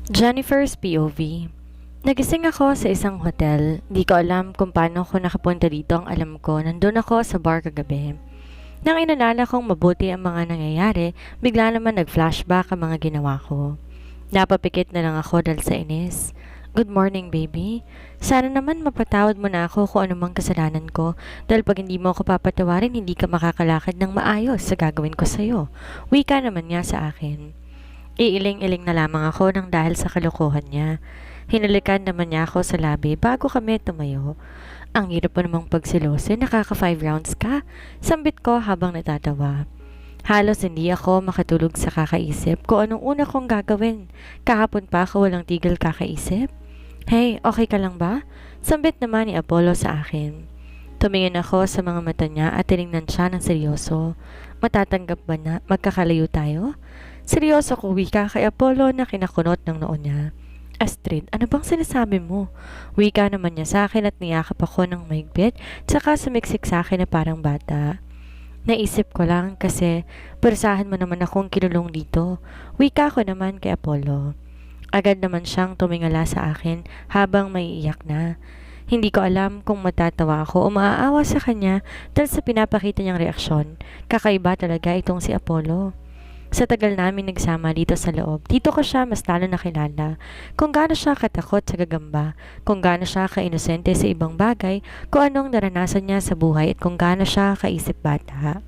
Jennifer's POV. Nagising ako sa isang hotel. Di ko alam kung paano ako nakapunta dito. Ang alam ko, nandun ako sa bar kagabi. Nang inalala kong mabuti ang mga nangyayari, bigla naman nag-flashback ang mga ginawa ko. Napapikit na lang ako dahil sa inis. Good morning, baby. Sana naman mapatawad mo na ako kung anumang kasalanan ko dahil pag hindi mo ako papatawarin, hindi ka makakalakad ng maayos sa gagawin ko sa'yo. Wika naman niya sa akin. Iiling-iling na lamang ako nang dahil sa kalokohan niya. Hinalikan naman niya ako sa labi bago kami tumayo. Ang hirap pa namang pagsilosin, nakaka 5 rounds ka. Sambit ko habang natatawa. Halos hindi ako makatulog sa kakaisip kung anong una kong gagawin. Kahapon pa ako walang tigil kakaisip. Hey, okay ka lang ba? Sambit naman ni Apollo sa akin. Tumingin ako sa mga mata niya at tinignan siya ng seryoso. Matatanggap ba na magkakalayo tayo? Seryoso ko wika kay Apollo na kinakunot ng noo niya. Astrid, ano bang sinasabi mo? Wika naman niya sa akin at niyakap ako ng mahigpit tsaka sumiksik sa akin na parang bata. Naisip ko lang kasi persahan mo naman akong kinulong dito. Wika ko naman kay Apollo. Agad naman siyang tumingala sa akin habang may iyak na. Hindi ko alam kung matatawa ako o maaawa sa kanya dahil sa pinapakita niyang reaksyon. Kakaiba talaga itong si Apollo. Sa tagal namin nagsama dito sa loob, dito ko siya mas lalo nakilala. Kung gaano siya katakot sa gagamba, kung gaano siya kainosente sa ibang bagay, kung anong naranasan niya sa buhay at kung gaano siya kaisip bata.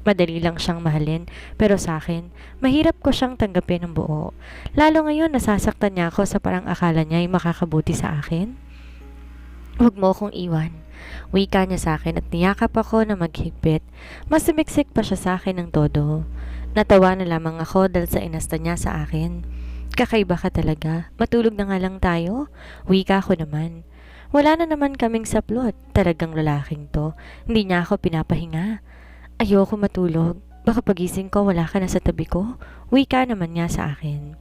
Madali lang siyang mahalin, pero sa akin, mahirap ko siyang tanggapin ng buo. Lalo ngayon nasasaktan niya ako sa parang akala niya ay makakabuti sa akin. Huwag mo akong iwan. Wika niya sa akin at niyakap ako na maghigpit. Mas sumiksik pa siya sa akin ng todo. Natawa na lamang ako dahil sa inasta niya sa akin. Kakaiba ka talaga. Matulog na nga lang tayo. Wika ko naman. Wala na naman kaming saplot. Talagang lalaking to. Hindi niya ako pinapahinga. Ayoko matulog. Baka pagising ko wala ka na sa tabi ko. Wika naman niya sa akin.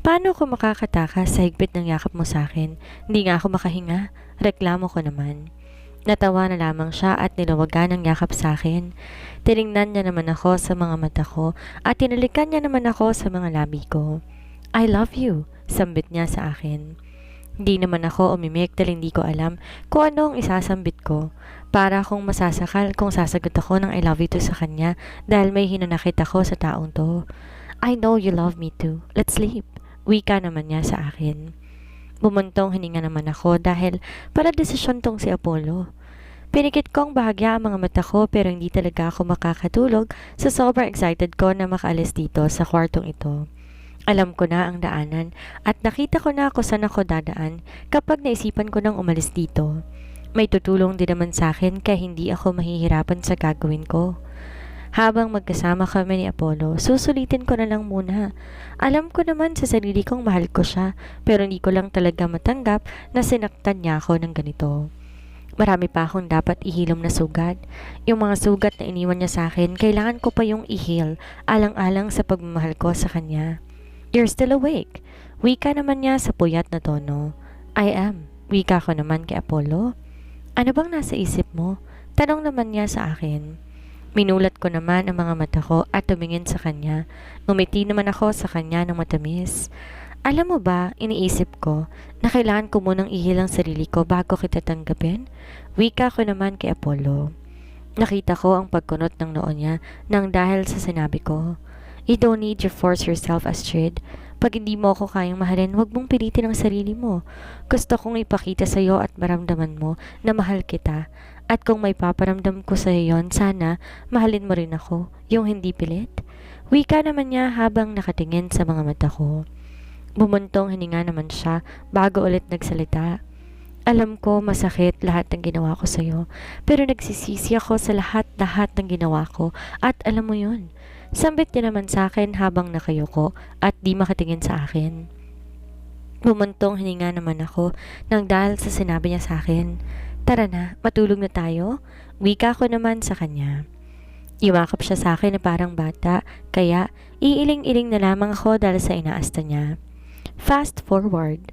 Paano ko makakatakas sa higpit ng yakap mo sa akin? Hindi nga ako makahinga. Reklamo ko naman. Natawa na lamang siya at nilawagan ng yakap sa akin. Tiningnan niya naman ako sa mga mata ko at tinalikan niya naman ako sa mga labi ko. I love you, sambit niya sa akin. Hindi naman ako umimik dahil hindi ko alam kung anong isasambit ko. Para akong masasakal kung sasagot ako ng I love you to sa kanya dahil may hinanakit ako sa taong to. I know you love me too. Let's sleep. Wika naman niya sa akin. Bumuntong hininga naman ako dahil para desisyon tong si Apollo. Pinikit kong bahagya ang mga mata ko pero hindi talaga ako makakatulog sa sobrang excited ko na makaalis dito sa kwartong ito. Alam ko na ang daanan at nakita ko na kung saan ako dadaan kapag naisipan ko nang umalis dito. May tutulong din naman sa akin kaya hindi ako mahihirapan sa gagawin ko. Habang magkasama kami ni Apollo, susulitin ko na lang muna. Alam ko naman sa sarili kong mahal ko siya, pero hindi ko lang talaga matanggap na sinaktan niya ako ng ganito. Marami pa akong dapat ihilom na sugat. Yung mga sugat na iniwan niya sa akin, kailangan ko pa yung ihil, alang-alang sa pagmamahal ko sa kanya. You're still awake. Wika naman niya sa puyat na tono. I am. Wika ko naman kay Apollo. Ano bang nasa isip mo? Tanong naman niya sa akin. Minulat ko naman ang mga mata ko at tumingin sa kanya. Ngumiti naman ako sa kanya ng matamis. Alam mo ba, iniisip ko na kailangan ko munang ihilang sarili ko bago kita tanggapin? Wika ko naman kay Apollo. Nakita ko ang pagkunot ng noo niya nang dahil sa sinabi ko. You don't need to force yourself, Astrid. Pag hindi mo ako kayang mahalin, huwag mong pilitin ang sarili mo. Gusto kong ipakita sa iyo at maramdaman mo na mahal kita. At kung may paparamdam ko sa iyo yon, sana mahalin mo rin ako, yung hindi pilit. Wika naman niya habang nakatingin sa mga mata ko. Bumuntong hininga naman siya bago ulit nagsalita. Alam ko masakit lahat ng ginawa ko sa iyo, pero nagsisisi ako sa lahat-lahat ng ginawa ko at alam mo yun. Sambit niya naman sa akin habang nakayuko at di makatingin sa akin. Bumuntong hininga naman ako nang dahil sa sinabi niya sa akin. Tara na, matulog na tayo. Wika ko naman sa kanya. Iwakap siya sa akin na parang bata, kaya iiling-iling na lamang ako dahil sa inaasta niya. Fast forward.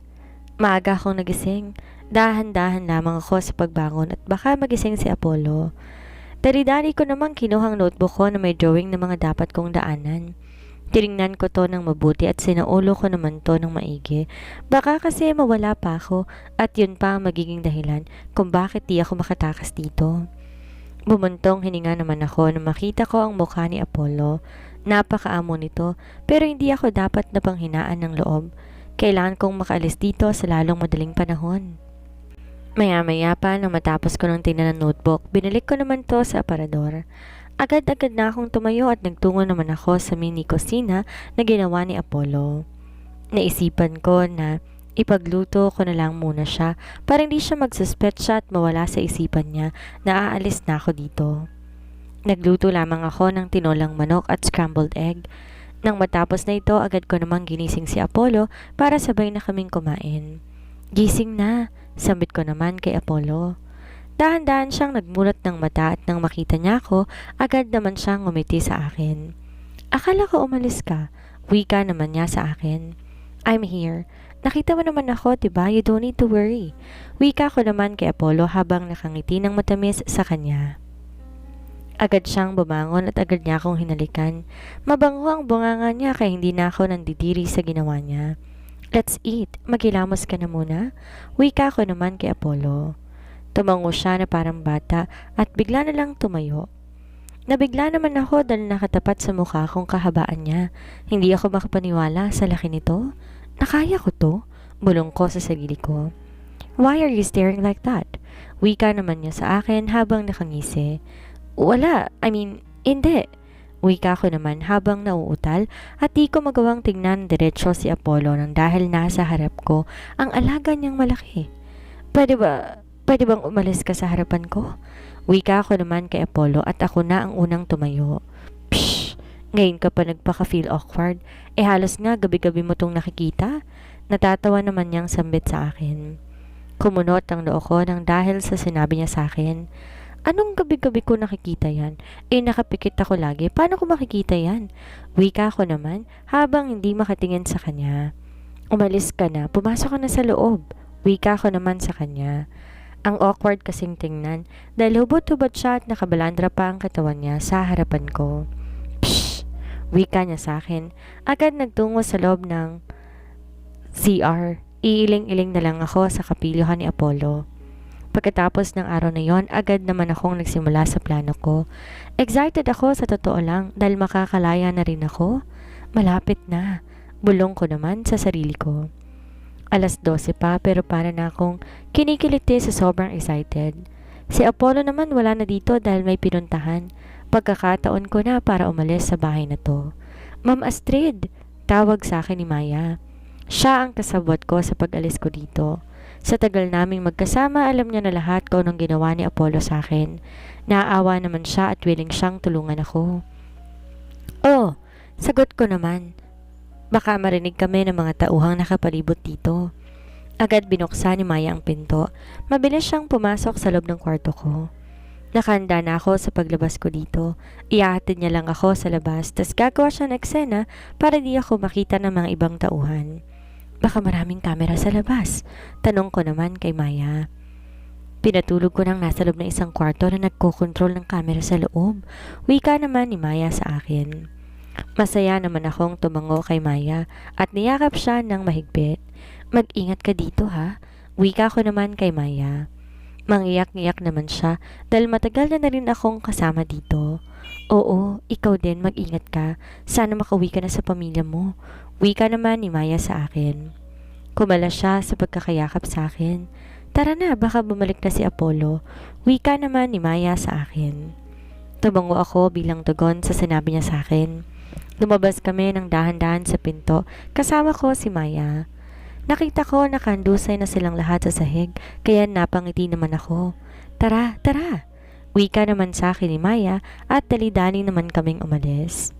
Maaga akong nagising. Dahan-dahan lamang ako sa pagbangon at baka magising si Apollo. Dari-dari ko namang kinuhang notebook ko na may drawing ng mga dapat kong daanan. Tiningnan ko to ng mabuti at sinaulo ko naman to ng maigi. Baka kasi mawala pa ako at yun pa ang magiging dahilan kung bakit di ako makatakas dito. Bumuntong hininga naman ako nang makita ko ang mukha ni Apollo. Napakaamo nito pero hindi ako dapat na panghinaan ng loob. Kailangan kong makaalis dito sa lalong madaling panahon. Maya-maya pa nang matapos ko ng tingnan ng notebook, binalik ko naman to sa aparador. Agad-agad na akong tumayo at nagtungo naman ako sa mini kusina na ginawa ni Apollo. Naisipan ko na ipagluto ko na lang muna siya para hindi siya magsuspetsa at mawala sa isipan niya na aalis na ako dito. Nagluto lamang ako ng tinolang manok at scrambled egg. Nang matapos na ito, agad ko namang ginising si Apollo para sabay na kaming kumain. Gising na, sambit ko naman kay Apollo. Dahan-dahan siyang nagmulat ng mata at nang makita niya ako, agad naman siyang ngumiti sa akin. Akala ko umalis ka, wika naman niya sa akin. I'm here. Nakita mo naman ako, diba? You don't need to worry. Wika ko naman kay Apollo habang nakangiti ng matamis sa kanya. Agad siyang bumangon at agad niya akong hinalikan. Mabango ang bunganga niya kaya hindi na ako nandidiri sa ginawa niya. Let's eat. Magilamos ka na muna. Wika ko naman kay Apollo. Tumango siya na parang bata at bigla na lang tumayo. Nabigla naman ako dahil nakatapat sa mukha kong kahabaan niya. Hindi ako makapaniwala sa laki nito. Nakaya ko to? Bulong ko sa sarili ko. Why are you staring like that? Wika naman niya sa akin habang nakangisi. Wala, hindi. Wika ko naman habang nauutal at di ko magawang tingnan diretso si Apollo nang dahil nasa harap ko ang alaga niyang malaki. Pwede bang umalis ka sa harapan ko? Wika ko naman kay Apollo at ako na ang unang tumayo. Pshh! Ngayon ka pa nagpaka-feel awkward. Halos nga gabi-gabi mo tong nakikita. Natatawa naman niyang sambit sa akin. Kumunot ang noo ko nang dahil sa sinabi niya sa akin. Anong gabi-gabi ko nakikita yan? Nakapikit ako lagi. Paano ko makikita yan? Wika ko naman habang hindi makatingin sa kanya. Umalis ka na. Pumasok ka na sa loob. Wika ko naman sa kanya. Ang awkward kasing tingnan dahil hubot-hubot siya at nakabalandra pa ang katawan niya sa harapan ko. Pshh! Wika niya sa akin. Agad nagtungo sa loob ng CR. Iiling-iling na lang ako sa kapilyuhan ni Apollo. Pagkatapos ng araw na yon, agad naman akong nagsimula sa plano ko. Excited ako sa totoo lang dahil makakalaya na rin ako. Malapit na. Bulong ko naman sa sarili ko. 12:00 pa pero para na akong kinikiliti sa sobrang excited. Si Apollo naman wala na dito dahil may pinuntahan. Pagkakataon ko na para umalis sa bahay na to. Ma'am Astrid, tawag sa akin ni Maya. Siya ang kasabwat ko sa pag-alis ko dito. Sa tagal naming magkasama, alam niya na lahat kung anong ginawa ni Apollo sa akin. Naaawa naman siya at willing siyang tulungan ako. Oh, sagot ko naman. Baka marinig kami ng mga tauhang nakapalibot dito. Agad binuksan ni Maya ang pinto. Mabilis siyang pumasok sa loob ng kwarto ko. Nakahanda na ako sa paglabas ko dito. Ihahatid niya lang ako sa labas, tas gagawa siya ng eksena para di ako makita ng mga ibang tauhan. Baka maraming kamera sa labas. Tanong ko naman kay Maya. Pinatulog ko nang nasa loob ng isang kwarto na nagkokontrol ng kamera sa loob. Wika naman ni Maya sa akin. Masaya naman akong tumango kay Maya at niyakap siya ng mahigpit. Mag-ingat ka dito ha. Wika ko naman kay Maya. Mangiyak-ngiyak naman siya dahil matagal na rin akong kasama dito. Oo, ikaw din mag-ingat ka. Sana makauwi ka na sa pamilya mo. Wika naman ni Maya sa akin. Kumala siya sa pagkakayakap sa akin. Tara na, baka bumalik na si Apollo. Wika naman ni Maya sa akin. Tumango ako bilang tugon sa sinabi niya sa akin. Lumabas kami ng dahan-dahan sa pinto, kasama ko si Maya. Nakita ko nakandusay na silang lahat sa sahig, kaya napangiti naman ako. Tara, tara! Wika naman sa akin ni Maya at dali-dali naman kaming umalis.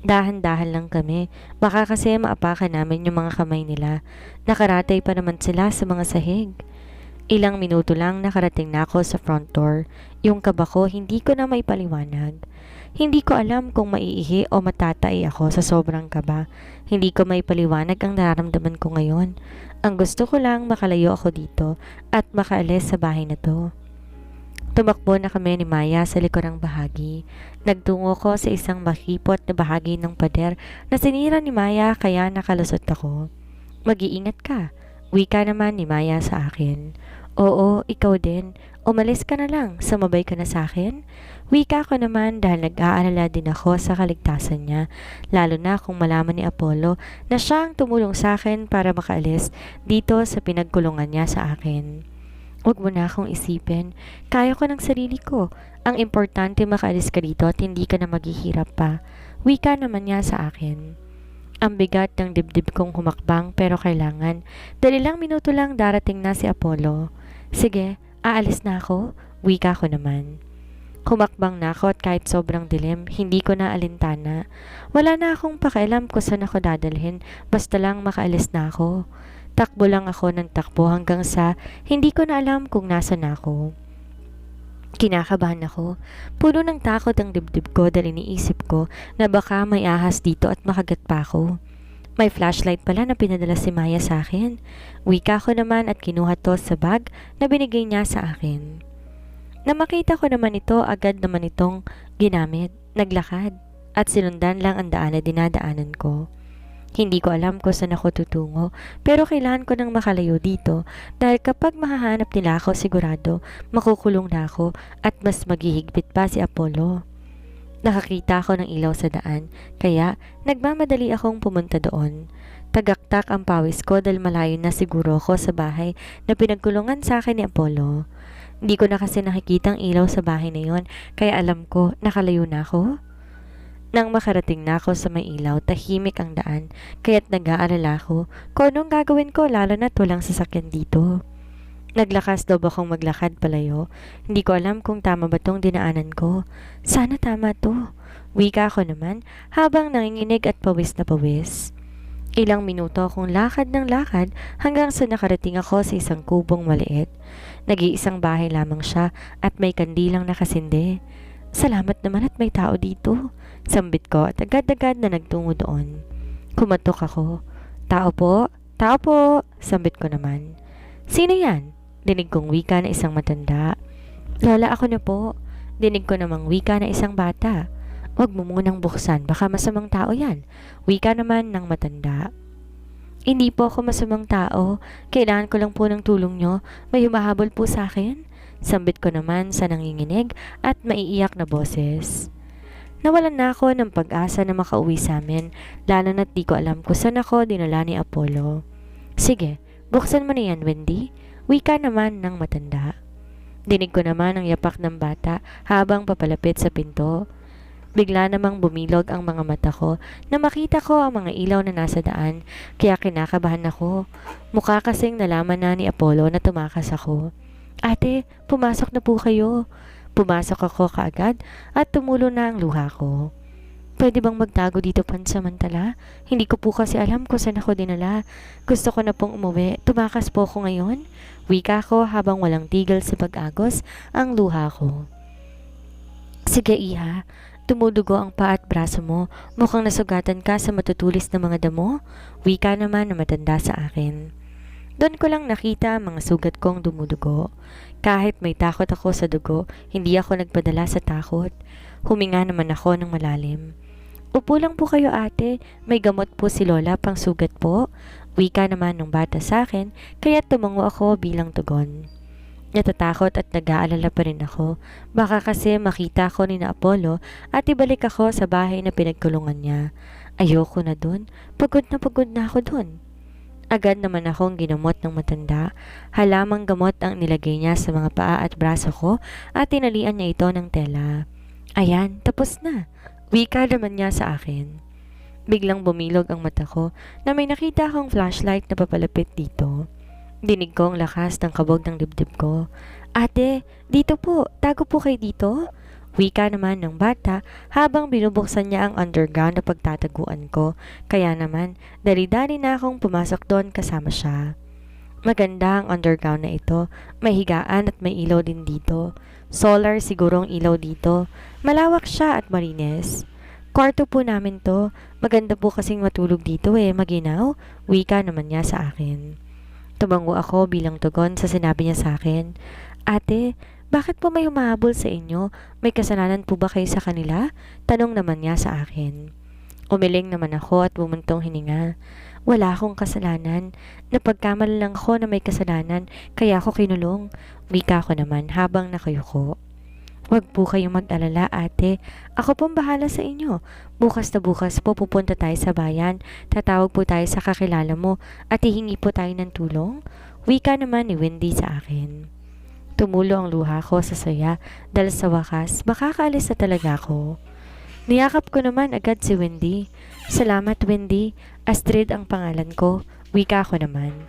Dahan-dahan lang kami, baka kasi maapakan namin yung mga kamay nila. Nakaratay pa naman sila sa mga sahig. Ilang minuto lang nakarating na ako sa front door. Yung kaba ko hindi ko na maipaliwanag. Hindi ko alam kung maiihi o matatay ako sa sobrang kaba. Hindi ko maipaliwanag ang nararamdaman ko ngayon. Ang gusto ko lang makalayo ako dito at makaalis sa bahay na to. Tumakbo na kami ni Maya sa likurang bahagi. Nagtungo ko sa isang makipot na bahagi ng pader na sinira ni Maya kaya nakalusot ako. Mag-iingat ka. Wika naman ni Maya sa akin. Oo, ikaw din. Umalis ka na lang. Sumabay ka na sa akin. Wika ko naman dahil nag-aalala din ako sa kaligtasan niya, lalo na kung malaman ni Apollo na siya ang tumulong sa akin para makaalis dito sa pinagkulungan niya sa akin. Huwag mo na akong isipin. Kaya ko ng sarili ko. Ang importante makaalis ka dito at hindi ka na maghihirap pa. Wika naman niya sa akin. Ang bigat ng dibdib kong humakbang pero kailangan. Dalilang minuto lang darating na si Apollo. Sige, aalis na ako. Wika ko naman. Humakbang na ako at kahit sobrang dilim, hindi ko na alintana. Wala na akong pakialam kung saan ako dadalhin, basta lang makaalis na ako. Takbo lang ako ng takbo hanggang sa hindi ko na alam kung nasan ako. Kinakabahan ako. Puno ng takot ang dibdib ko dahil iniisip ko na baka may ahas dito at makagat pa ako. May flashlight pala na pinadala si Maya sa akin. Wika ko naman at kinuha to sa bag na binigay niya sa akin. Na makita ko naman ito, agad naman itong ginamit, naglakad, at sinundan lang ang daan na dinadaanan ko. Hindi ko alam kung saan ako tutungo, pero kailangan ko nang makalayo dito dahil kapag mahahanap nila ako sigurado, makukulong na ako at mas maghihigpit pa si Apollo. Nakakita ako ng ilaw sa daan, kaya nagmamadali akong pumunta doon. Tagaktak ang pawis ko dahil malayo na siguro ako sa bahay na pinagkulungan sa akin ni Apollo. Hindi ko na kasi nakikitang ilaw sa bahay na yon, kaya alam ko nakalayo na ako. Nang makarating na ako sa may ilaw, tahimik ang daan, kaya't nag-aalala ko kung anong gagawin ko lalo na't walang sasakyan dito. Naglakas daw akong maglakad palayo. Hindi ko alam kung tama ba tong dinaanan ko. Sana tama to. Wika ko naman habang nanginginig at pawis na pawis. Ilang minuto akong lakad ng lakad hanggang sa nakarating ako sa isang kubong maliit. Nag-iisang bahay lamang siya at may kandilang nakasindi. Salamat naman at may tao dito. Sambit ko at agad-agad na nagtungo doon. Kumatok ako. Tao po? Tao po? Sambit ko naman. Sino yan? Dinig kong wika na isang matanda. Lola, ako na po. Dinig ko namang wika na isang bata. Huwag mo munang buksan, baka masamang tao yan. Wika naman ng matanda. Hindi po ako masamang tao. Kailangan ko lang po ng tulong nyo. May humahabol po sa akin. Sambit ko naman sa nanginginig at maiiyak na boses. Nawalan na ako ng pag-asa na makauwi sa amin, lalo na't di ko alam kung saan ako dinala ni Apollo. Sige, buksan mo na yan, Wendy. Wika naman ng matanda. Dinig ko naman ang yapak ng bata habang papalapit sa pinto. Bigla namang bumilog ang mga mata ko na makita ko ang mga ilaw na nasa daan, kaya kinakabahan ako. Mukha kasing nalaman na ni Apollo na tumakas ako. Ate, pumasok na po kayo. Pumasok ako kaagad at tumulo na ang luha ko. Pwede bang magtago dito pansamantala? Hindi ko po kasi alam kung saan ako dinala. Gusto ko na pong umuwi. Tumakas po ako ngayon. Wika ko habang walang tigil sa pag-agos ang luha ko. Sige, iha. Tumudugo ang paa at braso mo. Mukhang nasugatan ka sa matutulis na mga damo. Wika naman na matanda sa akin. Doon ko lang nakita ang mga sugat kong dumudugo. Kahit may takot ako sa dugo, hindi ako nagpadala sa takot. Huminga naman ako ng malalim. Upo lang po kayo, ate. May gamot po si Lola pang sugat po. Wika naman ng bata sa akin, kaya tumango ako bilang tugon. Natatakot at nag-aalala pa rin ako. Baka kasi makita ko ni na Apollo at ibalik ako sa bahay na pinagkulungan niya. Ayoko na dun. Pagod na ako dun. Agad naman akong ginamot ng matanda. Halamang gamot ang nilagay niya sa mga paa at braso ko at tinalian niya ito ng tela. Ayan, tapos na. Wika naman niya sa akin. Biglang bumilog ang mata ko na may nakita akong flashlight na papalapit dito. Dinig ko ang lakas ng kabog ng dibdib ko. Ate, dito po. Tago po kayo dito. Wika naman ng bata habang binubuksan niya ang underground na pagtataguan ko. Kaya naman, dali-dali na akong pumasok doon kasama siya. Maganda ang underground na ito. May higaan at may ilaw din dito. Solar sigurong ilaw dito. Malawak siya at marinis. Kwarto po namin to. Maganda po kasing matulog dito maginaw. Wika naman niya sa akin. Tumango ako bilang tugon sa sinabi niya sa akin. Ate, Bakit po may humahabol sa inyo? May kasalanan po ba kayo sa kanila? Tanong naman niya sa akin. Umiling naman ako at bumuntong hininga. Wala akong kasalanan. Napagkamali lang ako na may kasalanan, kaya ako kinulong. Wika ko naman habang nakayuko. Huwag po kayong mag-alala, ate. Ako pong bahala sa inyo. Bukas na bukas po pupunta tayo sa bayan. Tatawag po tayo sa kakilala mo at hihingi po tayo ng tulong. Wika naman ni Wendy sa akin. Tumulo ang luha ko sa saya dahil sa wakas makakaalis na talaga ako. Niyakap ko naman agad si Wendy. Salamat, Wendy. Astrid ang pangalan ko. Wika ko naman.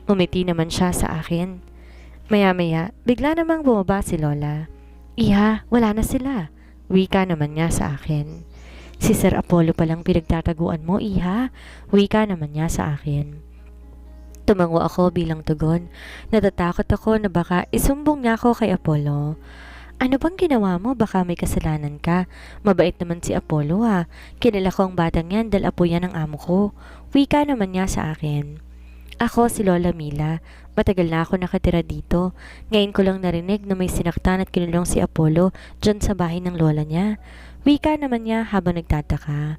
Umiti naman siya sa akin. Maya-maya, bigla namang bumaba si Lola. Iha, wala na sila. Wika naman niya sa akin. Si Sir Apollo palang pinagtataguan mo, Iha. Wika naman niya sa akin. Tumango ako bilang tugon. Natatakot ako na baka isumbong niya ako kay Apollo. Ano bang ginawa mo? Baka may kasalanan ka. Mabait naman si Apollo ha. Kilala ko ang batang yan dahil apo yan ng amo ko. Wika naman niya sa akin. Ako si Lola Mila. Matagal na ako nakatira dito. Ngayon ko lang narinig na may sinaktan at kinulong si Apollo dyan sa bahay ng lola niya. Wika naman niya habang nagtataka.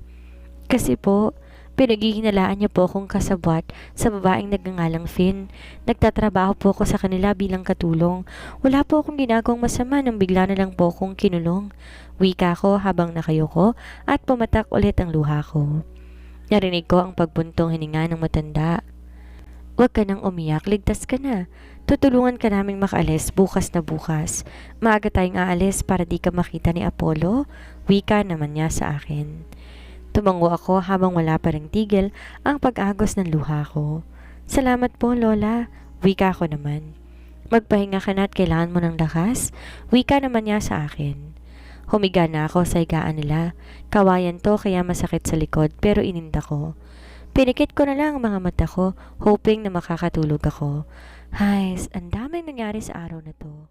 Kasi po, pinaghihinalaan niya po akong kasabwat sa babaeng nagngangalang Finn. Nagtatrabaho po ako sa kanila bilang katulong. Wala po akong ginagawang masama nang bigla na lang po akong kinulong. Wika ko habang nakayuko at pumatak ulit ang luha ko. Narinig ko ang pagbuntong hininga ng matanda. Huwag ka nang umiyak, ligtas ka na. Tutulungan ka naming makaalis bukas na bukas. Maaga tayong aalis para di ka makita ni Apollo. Wika naman niya sa akin. Tumango ako habang wala pa ring tigil ang pag-agos ng luha ko. Salamat po, Lola. Wika ko naman. Magpahinga ka na at kailangan mo ng lakas. Wika naman niya sa akin. Humiga na ako sa higaan nila. Kawayan to kaya masakit sa likod pero ininda ko. Pinikit ko na lang ang mga mata ko, hoping na makakatulog ako. Hays, ang daming nangyari sa araw na to.